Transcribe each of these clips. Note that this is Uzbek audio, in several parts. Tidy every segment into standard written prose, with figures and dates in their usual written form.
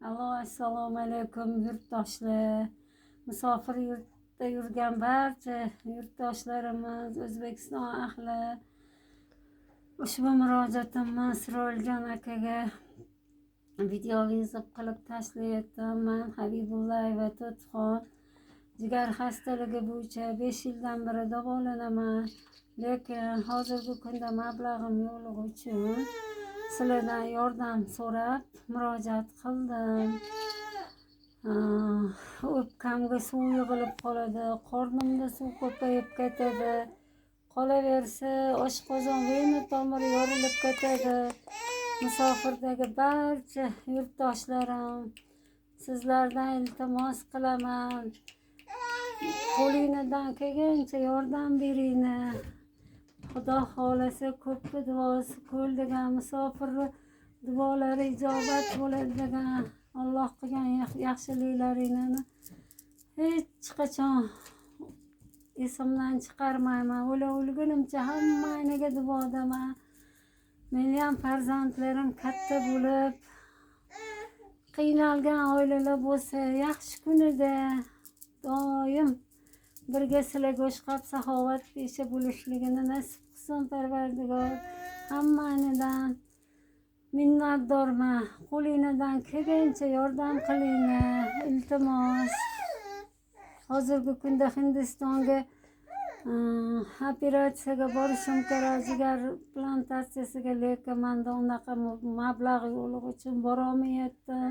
Allo, assalomu alaykum yurtdoshlar. Musofir yurtda yurgan barcha yurtdoshlarimiz, O'zbekiston ahli. Ushbu murojaatimni Siroljon akaga video yozib qilib tashlayapman. Men Habibullayeva To'txon jigar xastaligi bo'yicha 5 yildan beri davolanaman. Lekin hozirgi kunda mablag'im yo'qligi uchun sizlardan yordam so'rab murojaat qildim. O'pkamga suv yig'ilib qoladi, qornimda suv ko'payib ketadi. Qolaversa, oshqozon vena tomiri yorilib ketadi. Musofirdagi barcha yurtdoshlarim, sizlardan iltimos qilaman. Qo'lingizdan kelgancha yordam beringlar. Xudo xolasa ko'pni duosi ko'l degan, musofir duolari ijobat bo'ladi degan. Alloh qilgan yaxshiliklaringni hech qachon esimdan chiqarmayman. O'lgunimcha hammaniga duodaman. Meni ham farzandlarim katta bo'lib, qiynalgan oilalar bo'lsa, yaxshi kunida doim birga sizlarga o'shqab saxovat pesha bo'lishligini nasib qilsin Parvardigor. Hammanidan minnatdorman. Qo'lingizdan kelgancha yordam qilinglar, iltimos. Hozirgi kunda Hindistonga operatsiyaga borishim kerak, jigar plantatsiyasiga, lekin menda unaqa mablag' yo'qligi uchun borolmayaptim.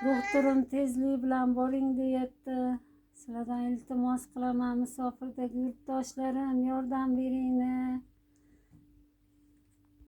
Doktorim tezlik bilan boring deyapti. Sizlardan iltimos qilaman, musofirdagi yurtdoshlarim, yordam beringlar.